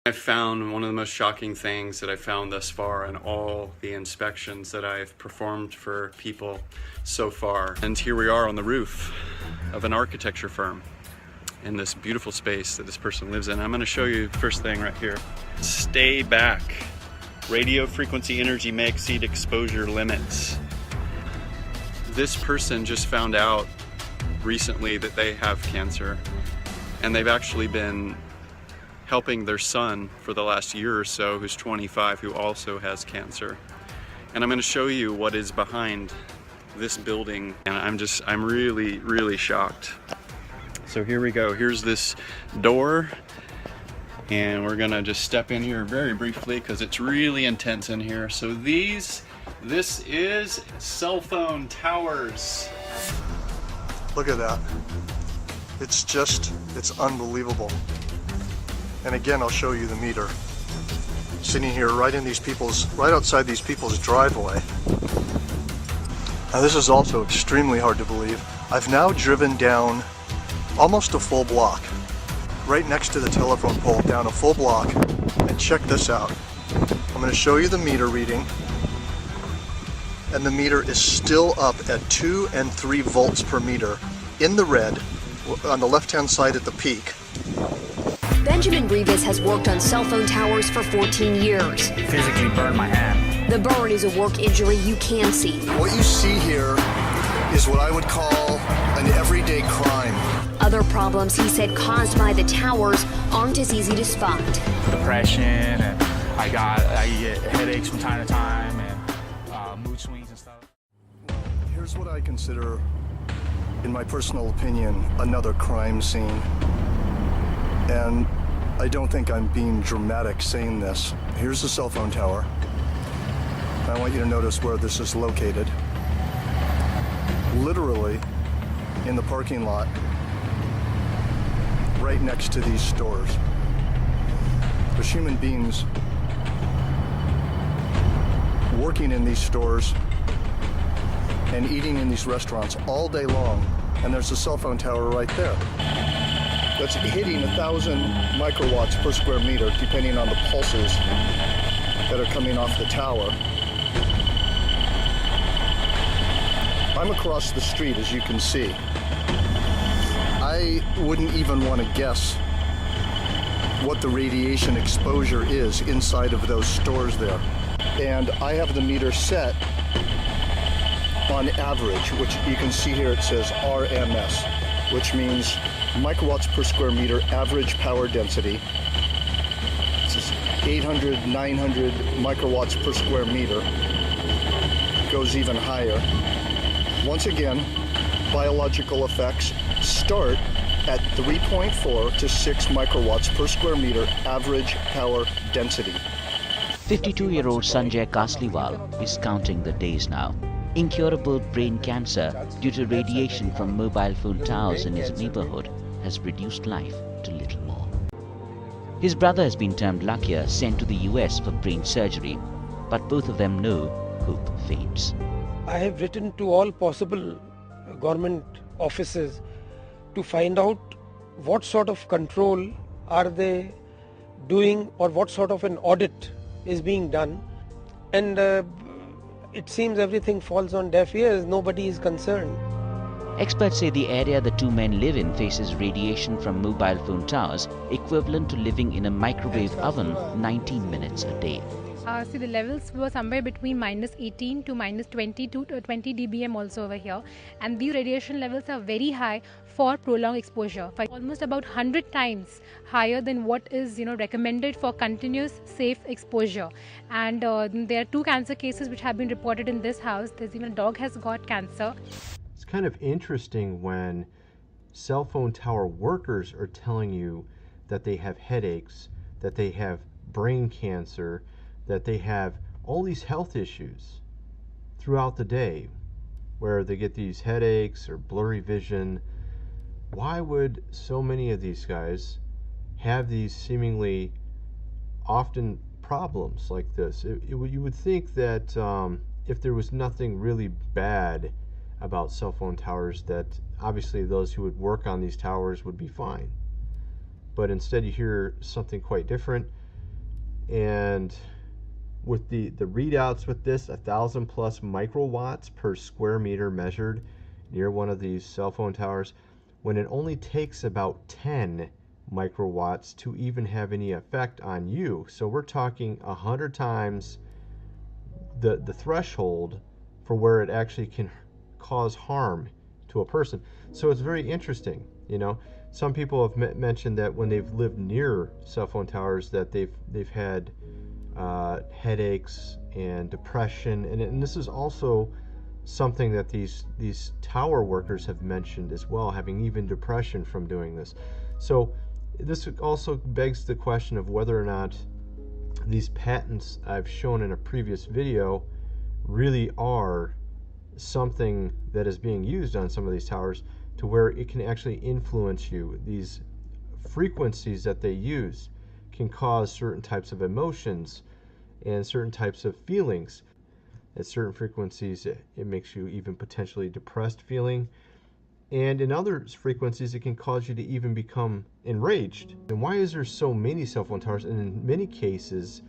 I found one of the most shocking things that I found thus far in all the inspections that I've performed for people so far. And here we are on the roof of an architecture firm in this beautiful space that this person lives in. I'm going to show you the first thing right here. Stay back. Radio frequency energy may exceed exposure limits. This person just found out recently that they have cancer, and they've actually been helping their son for the last year or so, who's 25, who also has cancer. And I'm going to show you what is behind this building, and I'm really, really shocked. So here we go. Here's this door, and we're gonna just step in here very briefly because it's really intense in here. So this is cell phone towers. Look at that. It's unbelievable. And again, I'll show you the meter. Sitting here right outside these people's driveway. Now this is also extremely hard to believe. I've now driven down almost a full block, right next to the telephone pole, down a full block, and check this out. I'm going to show you the meter reading, and the meter is still up at 2 and 3 volts per meter in the red on the left-hand side at the peak. Benjamin Rivas has worked on cell phone towers for 14 years. Physically burned my hand. The burn is a work injury you can see. What you see here is what I would call an everyday crime. Other problems he said caused by the towers aren't as easy to spot. Depression, and I get headaches from time to time, and mood swings and stuff. Here's what I consider, in my personal opinion, another crime scene. And I don't think I'm being dramatic saying this. Here's the cell phone tower. I want you to notice where this is located. Literally in the parking lot, right next to these stores. There's human beings working in these stores and eating in these restaurants all day long, and there's a cell phone tower right there. That's hitting 1,000 microwatts per square meter, depending on the pulses that are coming off the tower. I'm across the street, as you can see. I wouldn't even want to guess what the radiation exposure is inside of those stores there. And I have the meter set on average, which you can see here it says RMS, which means microwatts per square meter average power density. This is 800, 900 microwatts per square meter. Goes even higher. Once again, biological effects start at 3.4 to 6 microwatts per square meter average power density. 52-year-old Sanjay Kasliwal is counting the days now. Incurable brain cancer due to radiation from mobile phone towers in his neighborhood has reduced life to little more. His brother has been termed luckier, sent to the US for brain surgery, but both of them know hope fades. I have written to all possible government offices to find out what sort of control are they doing or what sort of an audit is being done, and it seems everything falls on deaf ears. Nobody is concerned. Experts say the area the two men live in faces radiation from mobile phone towers equivalent to living in a microwave oven 19 minutes a day. See, the levels were somewhere between -18 to -20 to 20 dBm also over here, and these radiation levels are very high for prolonged exposure, almost about 100 times higher than what is recommended for continuous safe exposure. And there are 2 cancer cases which have been reported in this house. There's even a dog has got cancer. It's kind of interesting when cell phone tower workers are telling you that they have headaches, that they have brain cancer, that they have all these health issues throughout the day, where they get these headaches or blurry vision. Why would so many of these guys have these seemingly often problems like this? You would think that if there was nothing really bad about cell phone towers, that obviously those who would work on these towers would be fine. But instead you hear something quite different. And with the readouts with this, 1,000 plus microwatts per square meter measured near one of these cell phone towers, when it only takes about 10 microwatts to even have any effect on you. So we're talking 100 times the threshold for where it actually can cause harm to a person. So it's very interesting. You know, some people have mentioned that when they've lived near cell phone towers that they've had headaches and depression, and this is also something that these tower workers have mentioned as well, having even depression from doing this. So this also begs the question of whether or not these patents I've shown in a previous video really are something that is being used on some of these towers to where it can actually influence you. These frequencies that they use can cause certain types of emotions and certain types of feelings. At certain frequencies, it makes you even potentially depressed feeling. And in other frequencies, it can cause you to even become enraged. And why is there so many cell phone towers? And in many cases,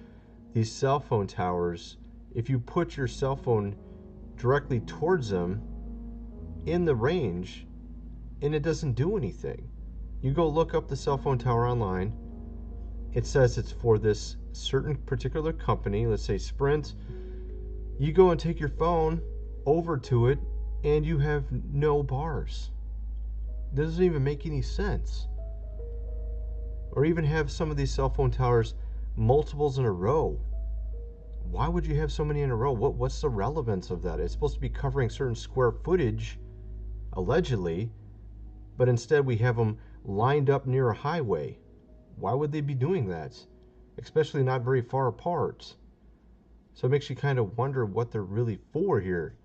these cell phone towers, if you put your cell phone directly towards them in the range, and it doesn't do anything. You go look up the cell phone tower online, it says it's for this certain particular company, let's say Sprint. You go and take your phone over to it and you have no bars. It doesn't even make any sense. Or even have some of these cell phone towers multiples in a row. Why would you have so many in a row? What's the relevance of that? It's supposed to be covering certain square footage, allegedly, but instead we have them lined up near a highway. Why would they be doing that? Especially not very far apart. So it makes you kind of wonder what they're really for here.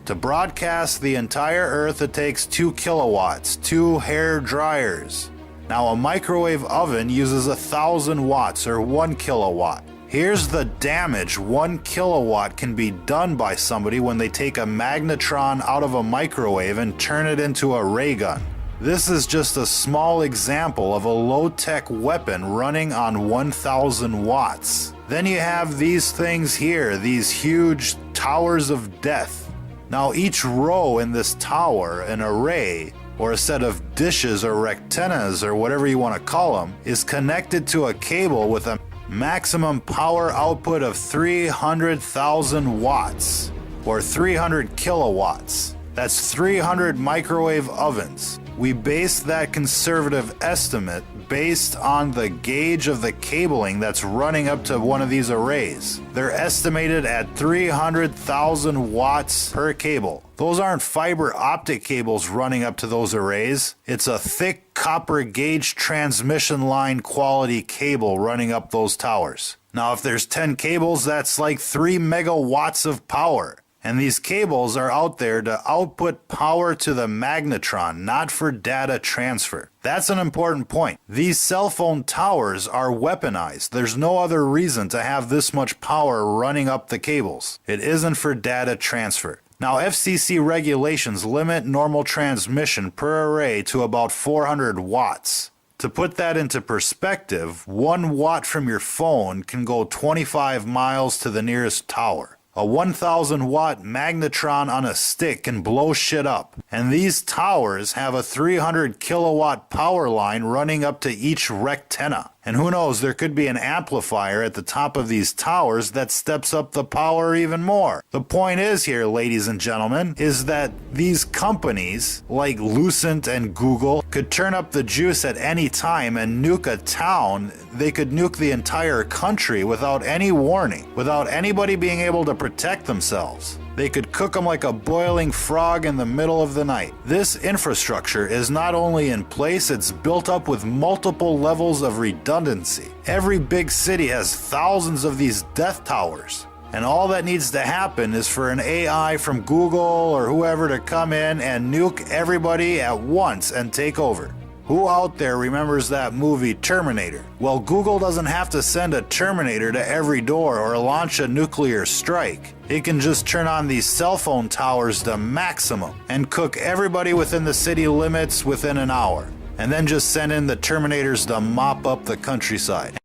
To broadcast the entire Earth, it takes 2 kilowatts, 2 hair dryers. Now a microwave oven uses 1,000 watts or 1 kilowatt. Here's the damage 1 kilowatt can be done by somebody when they take a magnetron out of a microwave and turn it into a ray gun. This is just a small example of a low-tech weapon running on 1,000 watts. Then you have these things here, these huge towers of death. Now each row in this tower, an array, or a set of dishes or rectennas or whatever you want to call them, is connected to a cable with a maximum power output of 300,000 watts, or 300 kilowatts. That's 300 microwave ovens. We based that conservative estimate based on the gauge of the cabling that's running up to one of these arrays. They're estimated at 300,000 watts per cable. Those aren't fiber optic cables running up to those arrays. It's a thick copper gauge transmission line quality cable running up those towers. Now, if there's 10 cables, that's like 3 megawatts of power. And these cables are out there to output power to the magnetron, not for data transfer. That's an important point. These cell phone towers are weaponized. There's no other reason to have this much power running up the cables. It isn't for data transfer. Now, FCC regulations limit normal transmission per array to about 400 watts. To put that into perspective, 1 watt from your phone can go 25 miles to the nearest tower. A 1,000 watt magnetron on a stick can blow shit up. And these towers have a 300 kilowatt power line running up to each rectenna. And who knows, there could be an amplifier at the top of these towers that steps up the power even more. The point is here, ladies and gentlemen, is that these companies like Lucent and Google could turn up the juice at any time and nuke a town. They could nuke the entire country without any warning, without anybody being able to protect themselves. They could cook them like a boiling frog in the middle of the night. This infrastructure is not only in place, it's built up with multiple levels of redundancy. Every big city has thousands of these death towers. And all that needs to happen is for an AI from Google or whoever to come in and nuke everybody at once and take over. Who out there remembers that movie Terminator? Well, Google doesn't have to send a Terminator to every door or launch a nuclear strike. It can just turn on these cell phone towers to maximum and cook everybody within the city limits within an hour. And then just send in the Terminators to mop up the countryside.